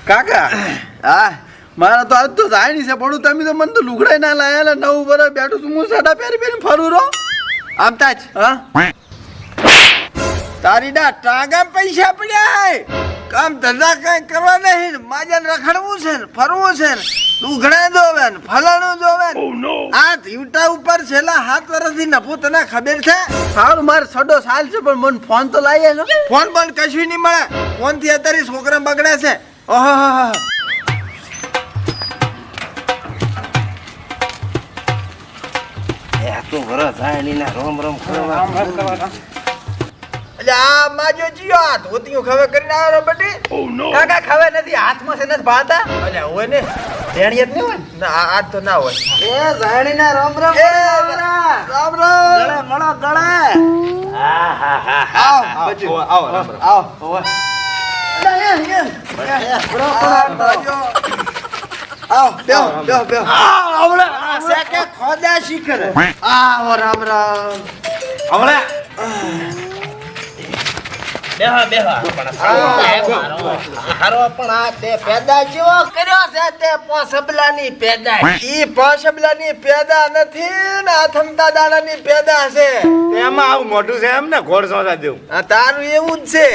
કાકા હા મારા તો આજ તો જાય નહીં છે પણ તમે તો મને તો લુગડાઈ ના લાયા 9 વર્ષ બેઠું છું હું સાડા પહેરી ફરું રહો આમ તાજ હા તારી ના ટાગા પૈસા પડ્યા કામ ધંધા કઈ કરવા નહીં માજન રખડવું છે ને ફરવું છે ને લુગડા જોવે ને ફલાણું જોવે આ જીવટા ઉપર છેલ્લા 7 વર્ષથી નફો તને ખબર છે સારું મારે સડો સાલ છે પણ મને ફોન તો લાવીએ છો ફોન પણ કશું નહીં મળે ફોન થી અત્યારે છોકરા બગડે છે ઓહો તો વરસ જાય ની રોમ રોમ કરવા એટલે આ માજો જીયો આ ધોતીઓ ખવે કરીને આવ્યો બટી કાકા ખવે નથી હાથમાં છે નથી ભાતા એટલે હોય ને ધેણીયત નહીં હોય ના આ તો ના હોય એ જાણી ના રોમ રોમ રામ રામ ગળે મળો ગળે હા હા હા આવો આવો આવો આવો બેહો આવળે સેકે ખોદા શીખર આવો રામ રામ આવળે બેહા હારો પણ આ તે પેદા જેવો કર્યો છે તે પોસબલાની પેદા ઈ પોસબલાની પેદા નથી ને આથમતા દાડાની પેદા છે એમાં આવું મોટું છે એમ ને ઘોડ સોદા દેવું આ તારું એવું જ છે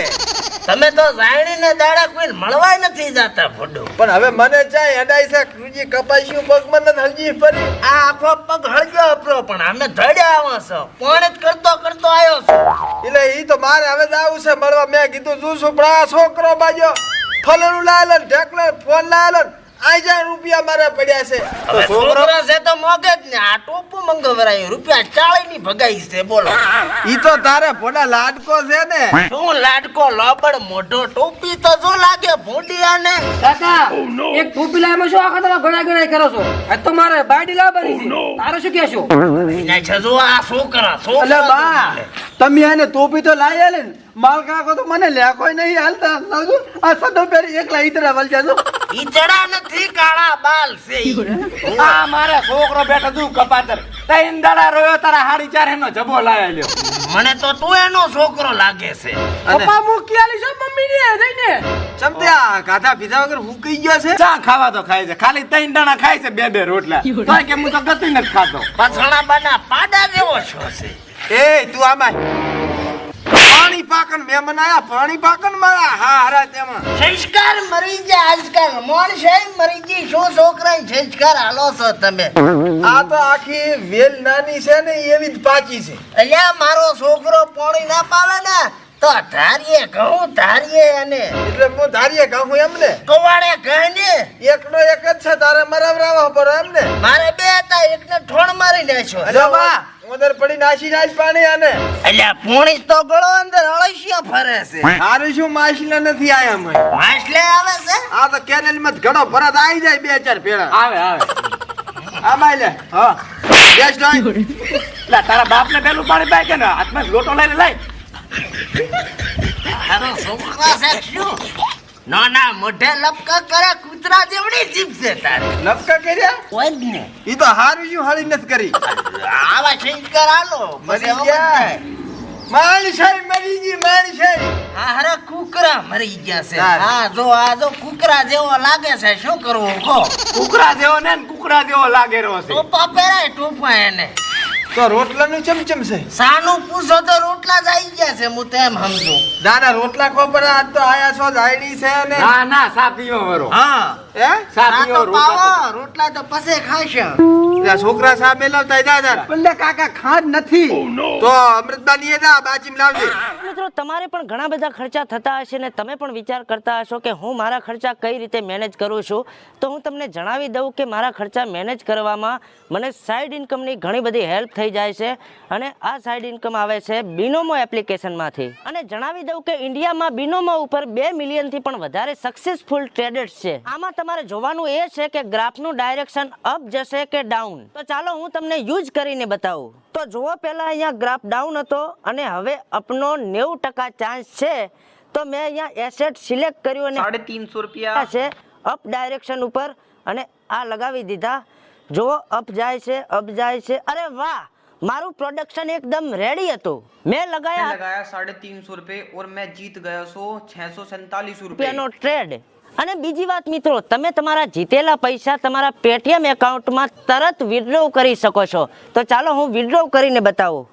તમે તો જાણીને દાડા કોઈ મળવાય નથી જાતા ફોડો પણ હવે મને ચાય હેડાઈ છે કૃજી કપાસ્યું પગ મને હલજી ફરી આ આખો પગ હળગ્યો અપરો પણ અમે ધડ્યા આવો છો પોણે જ કરતો કરતો આવ્યો છો એટલે ઈ તો મારે હવે જાવું છે મળવા મેં કીધું શું છોકરા છોકરો બાજો ફલનું લાયેલો ઢેકલો ફોન લાયેલો આજા રૂપિયા મારે પડ્યા છે હવે છોકરા છે તો મોગે જ ને આ ટોપું મંગવરાયું રૂપિયા 40 ની ભગાઈ છે બોલો ઈ તો તારે ભોડા લાડકો છે ને શું લાડકો લોબડ મોઢો ટોપી તો જો લાગે ભૂંડિયાને કાકા એક ટોપી લાવવામાં શું આખા તમે ગળા કરો છો આજ તો મારે બાયડી લાવવાની છે તારે શું કહેશો ને છજો આ છોકરા અલે બા તમે આને ટોપી તો લાઈ આલે ને માલ કાકો તો મને લેકોય નહીં હાલતા લાગુ આ સદો પેરી એકલા ઈતરા વલ જાજો ઈચડા નથી કાળા બાલ છે આ મારે છોકરો બેઠો તું કપાતર તૈન દાડા રોયો તારા હાડી ચાર એનો જબો લાયા લ્યો મને તો તું એનો છોકરો લાગે છે પપ્પા મૂકી આલી છે મમ્મી ને જઈને ચમત્યા ગાધા પીધા વગર હુકાઈ ગયો છે ચા ખાવા તો ખાય છે ખાલી તૈન દાણા ખાય છે બે રોટલા તોય કે હું તો ગતું નથી ખાતો પછણા બાના પાડા જેવો છો છે એ તું આમાં પાણી પાકન મહેમાન આયા પાણી પાકન મારા હા હરા તેમાં સંસ્કાર મરી ગયા આજકાલ મોણ છે મરી ગઈ શું છોકરા સંસ્કાર હાલો છો તમે આ તો આખી વેલ નાની છે ને એવી જ પાકી છે અલ્યા મારો છોકરો પાણી ના પાવે ને તો ધારીએ કહું ધારીએ અને એટલે હું ધારીએ કહું એમને કવાડે કહીને એકનો એક જ છે તારે મરાવરાવા પડે એમને મારે બે હતા એકને ઠોણ મારી નાખ્યો અરે બા ઉધર પડી નાસી નાસ પાણી આને અલ્યા પોણી તો ગળો અંદર અળસિયા ફરે છે હારું શું માછલા નથી આયા અમે માછલે આવે છે આ તો કેનેલ માં ઘણો ભરત આવી જાય બે ચાર પેડા આવે આવે આમાં લે હા બેસ ડાય લા તારા બાપ ને પેલું પાણી પાય કે ને હાથમાં લોટો લઈને લાય હારો છોકરા છે શું ના મોઢે લપકા કરે કૂતરા જેવડી જીભ છે તારે લપકા કર્યા કોઈ જ ને ઈ તો હારું શું હળી નથી કરી આવા સંસ્કાર આલો મરી ગયા માણસાઈ મરી ગઈ માણસાઈ હા હરે કુકરા મરી ગયા છે હા. હા જો આ જો કુકરા જેવો લાગે છે શું કરવું કહો કુકડા જેવો ને કુકડા જેવો લાગે રહ્યો છે ટોપા પહેરાય ટોપા એને તો રોટલાનું ચમચમ છે સાનું પૂછો તો રોટલા જ આવી ગયા છે હું તેમ સમજુ દાદા રોટલા ખબર આજ તો આયા છો જાયડી છે ને ના ના સા પીવો વરો હા હે સા આ પીવો તો રોટલા પાવો રોટલા તો પછી ખાશે આ છોકરા સાહેબ લાવતા દાદા પણ કાકા ખાદ નથી તો અમૃતબાની એ દા બાચીમ લાવજે મિત્રો તમારે પણ ઘણા બધા ખર્ચા થતા હશે ને તમે પણ વિચાર કરતા હશો કે હું મારા ખર્ચા કઈ રીતે મેનેજ કરું છું તો હું તમને જણાવી દઉં કે મારા ખર્ચા મેનેજ કરવામાં મને સાઇડ ઇન્કમની ઘણી બધી હેલ્પ થઈ જાય છે અને આ સાઇડ ઇન્કમ આવે છે બિનોમો એપ્લિકેશનમાંથી અને જણાવી દઉં કે ઇન્ડિયામાં બિનોમો ઉપર 2 મિલિયનથી પણ વધારે સક્સેસફુલ ટ્રેડર્સ છે આમાં તમારે જોવાનું એ છે કે ગ્રાફનું ડાયરેક્શન અપ જશે કે ડાઉન તો ચાલો હું તમને યુઝ કરીને બતાવું તો જુઓ પહેલા અહીંયા ગ્રાફ ડાઉન હતો અને હવે અપનો 90% ચાન્સ છે તો મેં અહીંયા એસેટ સિલેક્ટ કર્યું અને 350 રૂપિયા છે અપ ડાયરેક્શન ઉપર અને આ લગાવી દીધા જો અપ જાય છે અરે વાહ मारू प्रोडक्शन एकदम रेडी હતું मैं लगाया 350 रुपए और मैं जीत गया 647 रुपए નો ટ્રેડ અને બીજી વાત મિત્રો, તમે તમારા જીતેલા પૈસા તમારા પેટીએમ એકાઉન્ટમાં તરત વિથડ્રો કરી શકો છો. તો ચાલો હું વિથડ્રો કરીને બતાવું.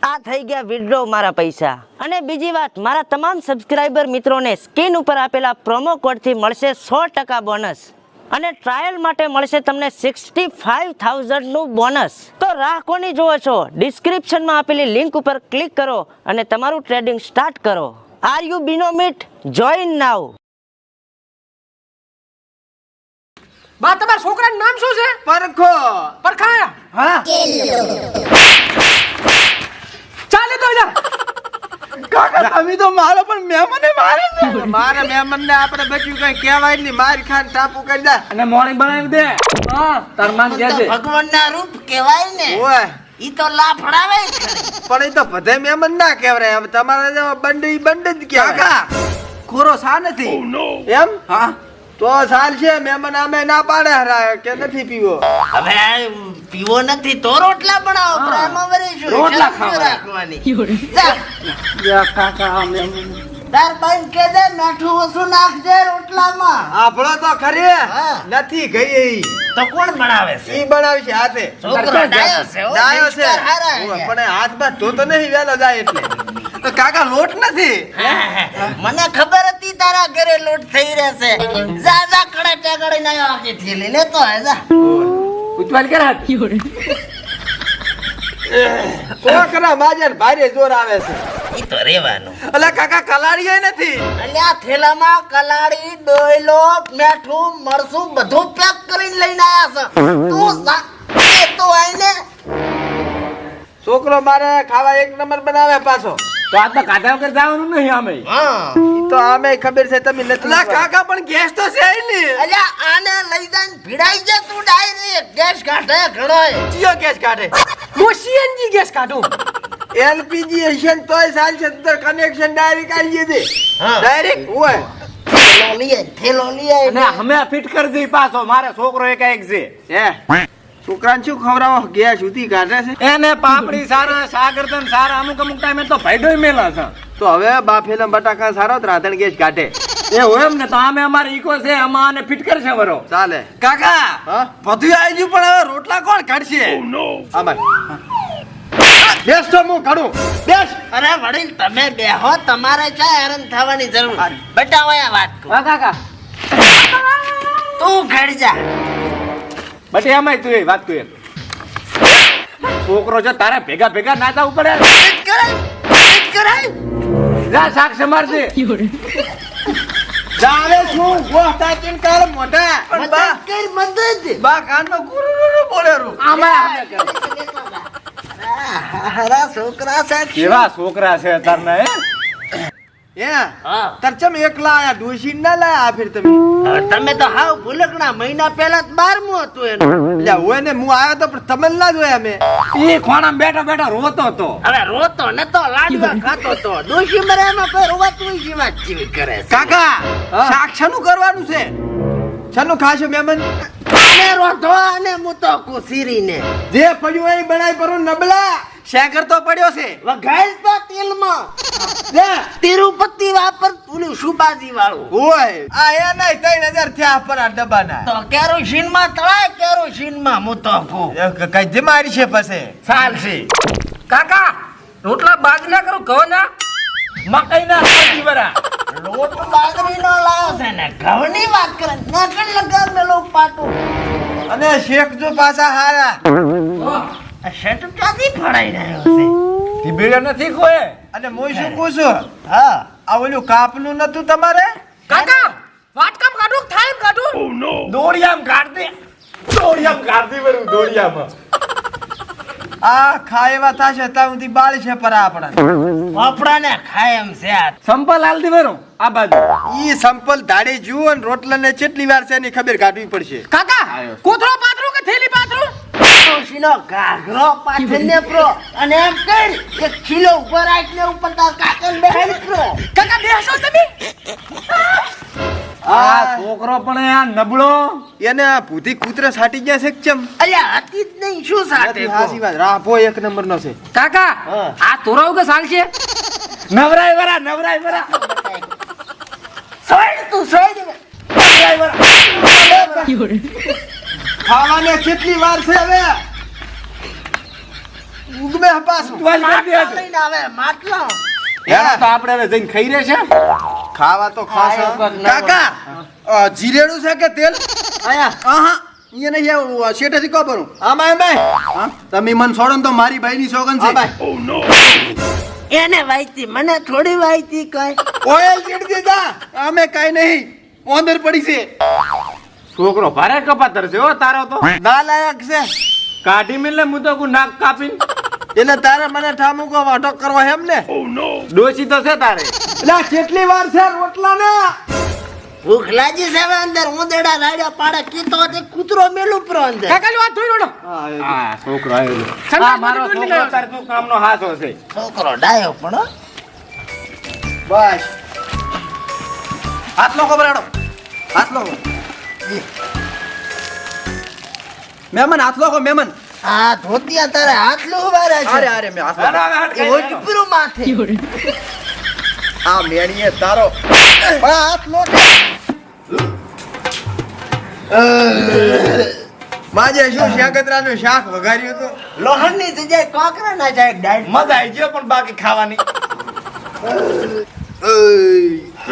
આ થઈ ગયા વિથડ્રો મારા પૈસા. અને બીજી વાત, મારા તમામ સબસ્ક્રાઇબર મિત્રોને સ્ક્રીન ઉપર આપેલા પ્રોમો કોડથી મળશે 100% બોનસ. અને ટ્રાયલ માટે મળશે તમને 65,000નું બોનસ. તો રાહ કોની જોવો છો? ડિસ્ક્રિપ્શનમાં આપેલી લિંક ઉપર ક્લિક કરો અને તમારું ટ્રેડિંગ સ્ટાર્ટ કરો. આર યુ બિનોમિટ? Join now. બા તમારા છોકરાનું નામ શું છે? પરખો. પરખાયા. હા ચાલે તો જા. કાકા તમે તો મારો પણ મહેમાને મારે ને. મારા મહેમાનને આપણે બચ્યું કઈ કહેવાય નહીં, માર ખાન ટાપુ કરી દે. અને મોર્નિંગ બનાવી દે. હા તાર માન તો કહેજે. ભગવાનના રૂપ કહેવાય ને. ઓય ઈ તો લાફડાવે જ ખરી. પણ એ તો બધે મહેમાન ના કહેવાય. હવે તમારા જેવા બંડ જ કહેવાય. કાકા ખોરો સા નથી. એમ? હા તો સાલ છે. મહેમાન અમે ના પાડે હરાય કે નથી પીવો. હવે આ પીવો નથી તો રોટલા બનાવો. પ્રેમમાં વરીશું. રોટલા શરમ ખાવા. રાખવાની. જા. યા કાકા મહેમાન. તાર ભાઈ કે દે મીઠું ઓછું નાખજે રોટલામાં. આપણો તો ખરી હા. નથી ગઈ. તો કોણ બનાવે છે? ઈ બનાવી છે હાથે. છોકરો ડાયો છે હો. ડાયો છે. મિસ્ટર હારા ઓય, છે. પણ હાથમાં તો નહીં વેલો જાય એટલે. તો કાકા લોટ નથી. હા, મને ખબર હતી તારા ઘરે લોટ થઈ રહેશે. જા જા કડા ટેકડી ના આખી થેલી લેતો હે જા. ઉતવાલ કર હાથ. કોકરા માજર ભારે જોર આવે છે. ઈ તો રેવાનું. અલા કાકા કલાડીએ નથી. અલ્યા થેલામાં કલાડી, ડોયલો, મેઠું, મરસું બધું પેક કરીને લઈને આયા છે. તું એ તો આઈને છોકરો મારે ખાવા એક નંબર બનાવે પાછો. તો આ તો કાઢા વગર જવાનું નહીં આમે. હા. ઈ તો આમે ખબર છે તમે નથી. અલા કાકા પણ ગેસ તો છે ને. અલ્યા આને લઈ જઈને ભીડાઈ જા તું ડાયરેક્ટ. ગેસ કાઢે ઘણોય. ચિયો ગેસ કાઢે. હું સીએનજી ગેસ કાઢું. એલપીજી હશે ને તોય ચાલ છે. તો કનેક્શન ડાયરેક્ટ આવીએ છે. હા. ડાયરેક્ટ હોય. થેલો લઈ આય અને અમે ફિટ કરી દઈ પાછો. મારે છોકરો એક છે. હે છોકરાને શું ખવડાવો? ગેસ સુધી કાઢે છે. એને પાપડી સારા, સાગરતન સારા, અમુક ટાઈમે તો ભાઈડોય મેલા છે. તો હવે બાફેલા બટાકા સારો જ રાધણ ગેસ કાઢે. એ હોય એમ ને તો આમે અમારે ઈકો છે, આમાં આને ફિટ કરશે વરો. ચાલે. કાકા હા? બધું આવી ગયું પણ હવે રોટલા કોણ કાઢશે? આમાં બેસ તો હું કાઢું. બેસ. અરે વડીલ તમે બેહો. તમારે ચા હેરાન થવાની જરૂર. બટાવો આ વાત કહું. હા કાકા તું ઘડ જા. બટ એમાંય તું એ વાત તું છોકરો છે તારે ભેગા ભેગા ના જવું પડે. ફિટ કરાય, ફિટ કરાય. જા શાક સમારજે. જાવે શું ગોહતા ચીન કાળ મોઢા. પણ બા મદદ કર મદદ. બા કાનનો ગુરુરુ બોલેરું. આમાં હારા છોકરા છે. કેવા છોકરા છે તારના હે? હે હા. તરચમ એકલા આયા ડોશી ના લાયા ફિર તમે. હવે તમે તો હાવ ભૂલકણા. મહિના પહેલા જ 12મું હતું એનું. એટલે હોય ને હું આયો તો પણ તમે ના જોયા અમે. ઈ ખોણામાં બેઠા બેઠા રોતો હતો. હવે રોતો નતો, લાડવા ખાતો તો. ડોશી મરે એમાં કોઈ રોવાતું જીવા જીવી કરે છે. કાકા હા. શાક શાનું કરવાનું છે? શાનું ખાશો મહેમાન? આને રોધો અને હું તો કુસીરીને જે પડ્યું એ બનાવી પર નબળા. શેકર તો પડ્યો છે. વઘાર તો તેલમાં. લે. તિરુપતિ વાપર પેલું સુબાજી વાળું. ઓય આ એ નહીં 3000 થયા પર આ ડબ્બાના. તો કેરોસીન માં તળાય, કેરોસીન માં હું તો કહું. કઈ જમારી છે પછી. ચાલશે. કાકા રોટલા બાજના કરું ઘઉંના. મકાઈના રોટી વરા. લોટ બાજરીનો લાયો છે ને ઘઉંની વાત કરે. નકલ લગા મેલો પાટું. અને શેક જો પાછા હારા. આ શર્ટ ક્યાંથી ફળાઈ રહ્યો છે? ટીબીડે નથી કોઈ. અને હું શું કહું છું? હા. આ ઓલું કાપનું નતું તમારે? કાકા વાટકામ કાઢું થાળી કાઢું. દોડિયામ કાઢ દે. દોડિયામ કાઢ દે વરું દોડિયામાં. આ ખાયવા થાશે ત્યાં સુધી બાળ છે પર આપણા. આપણાને ખાય એમ છે આ. સંપલ હાલ દે વરું આ બાજુ. ઈ સંપલ દાડે જુઓ ને રોટલા ને કેટલી વાર છે એની ખબર કાઢવી પડશે. કાકા આયો. કોથળો પાથરું કે થેલી પાથરું? ડોશીનો ઘાઘરો પાથરીને પ્રો અને એમ કર કે ખીલો ઉપર રાખને ઉપર તાર કાકન બેહાડી પ્રો. કાકા બેસો તમે. આ છોકરો પણ આ નબળો. એને આ ભૂતી કૂતરા સાટી ગયા છે કે ચમ? અલ્યા હતી જ નહીં શું સાથે નથી હાસી વાત. રાપો એક નંબર નો છે. કાકા હા. આ તોરાવ કે સાલ છે? નવરાય વરા નવરાય વરા. સોય તું સોઈ દે ખાવાને કેટલી વાર છે હવે ઉગમે પાછું લઈને આવે માટલો એના તો આપણે હવે જઈને ખાઈ રહ્યા છે ખાવા તો ખાસ કાકા જીરેડું છે કે તેલ આયા હા ઈ નહીં આવું શેઠેથી કો ભરું આમાં એમાં હા તમે મન છોડો ને તો મારી ભાઈની સોગન છે એને વાઈતી મને થોડી વાઈતી કઈ ઓઇલ ચીડ દીધા અમે કાઈ નહીં ઓંદર પડી છે છોકરો ભારે કપાતર છે હો તારો તો ના લાયક છે કાઢી મિલે હું તો નાક કાપીને એટલે તારે મને ઠામુકો વાટો કરવો એમ ને ડોસી તો છે તારે એટલે કેટલી વાર છે રોટલા ના ભૂખ લાગી છે હવે અંદર ઉંદરડા રાડ્યા પાડે કીતો તે કૂતરો મેલું પ્રો અંદર કાકાની વાત થોડી રોડો હા છોકરો આવેલો સંડાસ આ મારો માંથી છોકરો તાર તું કામનો હાથો છે છોકરો ડાયો પણ હો. બસ હાથ લોકો બરાડો હાથ લોકો મહેમાન હાથ લોકો મહેમાન આ ધોતિયા તારે હાથ લો વારે છે અરે અરે મે હાથ અરે, અરે, અરે, એ ઓટપુરું માથે આ મેણીએ તારો પણ હાથ લો માજે શું શાકત્રાનું શાક વઘાર્યું હતું લોહણની જગ્યાએ કોકરા ના જાય ડાયટ મજા આવી ગયો પણ બાકી ખાવાની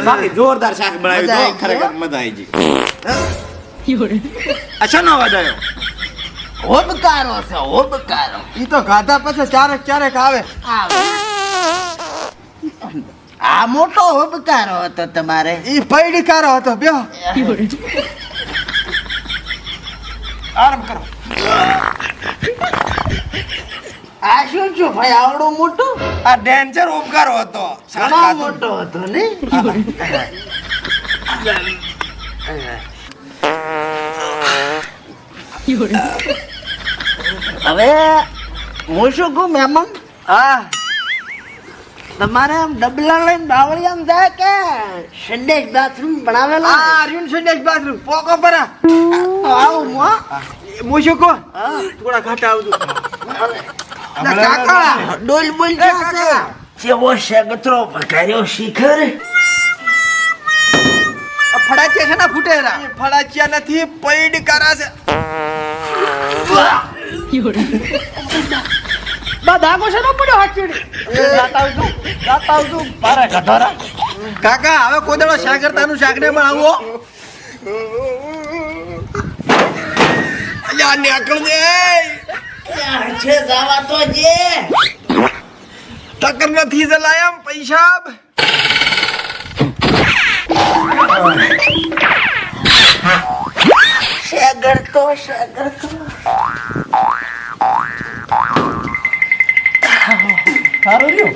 બાકી જોરદાર શાક બનાવ્યું મજા તો આવી ખરેખર ગઈ, મજા આવી ગઈ અચ્છા નો વધાયો હોબકારો છે હોબકારો ઈ તો ખાધા પછી ચારેક ચારેક આવે આ મોટો હોબકારો હતો તમારે ઈ પૈડીકારો હતો બ્યો આરામ કરો આ શું છું ભાઈ આવડું મોટું આ ડેન્જર ઉપકારો હતો ઘણો મોટો હતો ને હવે હું શું કહું મહેમાન હા તમારે આમ ડબલા લઈને બાવળી આમ જાય કે સંદેશ બાથરૂમ બનાવેલો આ રીન સંદેશ બાથરૂમ પોકો પરા આવું મો મુશું કો થોડા ઘાટા આવજો ના કાકા ડોલ બોલ ક્યાં છે જેવો શેગત્રો પકાર્યો શિખર ફડાચિયા છે ને ફૂટેરા ફડાચિયા નથી પૈડીકારા છે બા દાગો છે નો પડ્યો હાથ ચીડી પારે કઠોરા કાકા હવે કોદળો શાકરતાનું શાક ને બનાવો અલ્યા નીકળ દે ક્યાં છે જાવા તો જે ટક્કર નથી જલાયમ પૈસા શેગરતો સારું રહ્યું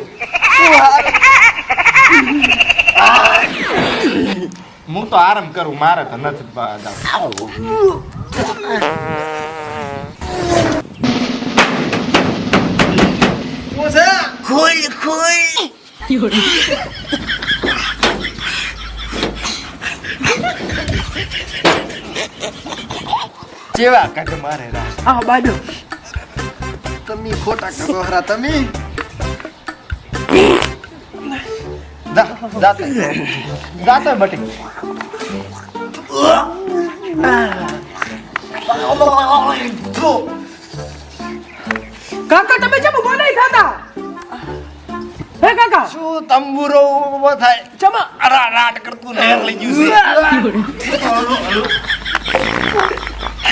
હું તો આરામ કરું મારે તો નથી શું છે ખુલ ખુલ જેવા કાઢ મારે રાસ આ બાજુ તમે ખોટા કગોહરા તમે જાતો બટી કાકા તમે જેમ ઉભા નહીં થતા હે કાકા શું તંબુરો ઉભો થાય ચમા અરા રાટ કરતું નેર લઈ ગયું છે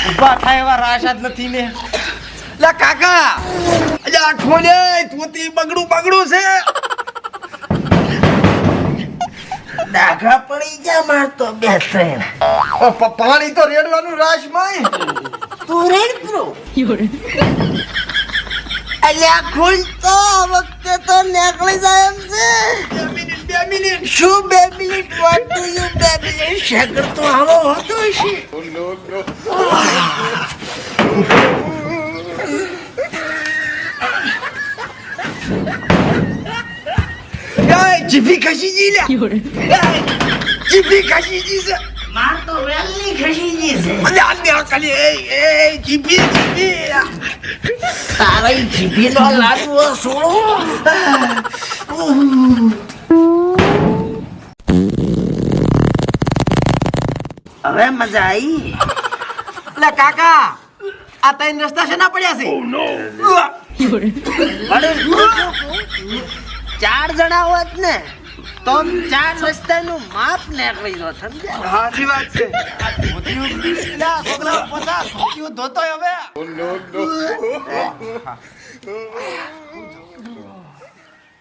ઉભા થાય એવા રાશા જ નથી ને લા કાકા અલ્યા ખોલે તુંતી બગડું છે ડાઘા પડી ગયા માર તો બે ત્રણ પાણી તો રેડવાનું રાશ માં તું રેડ પ્રો અલ્યા ખુલ તો આ વખતે તો નીકળી જાય એમ છે 2 મિનિટ શું 2 minute what do you 2 minute શેગર તો આવો હોતો છે જીભી ખસી જી લે જીભી ખસી જી છે માર તો વેલની ખસી ગઈ છે અલ્યા ને ખાલી એ જીભી તારા જીભીનો લાડવો સોળો હવે મજા આવી. એટલે કાકા આ ત્રણ રસ્તા શેના પડ્યા છે? ચાર જણા હોત ને તો આમ ચાર રસ્તાનું માપ નીકળી જોત, સમજ્યા? સાચી વાત છે. એટલે આ છોકરા પોતા ધોતિયું ધોતોય હવે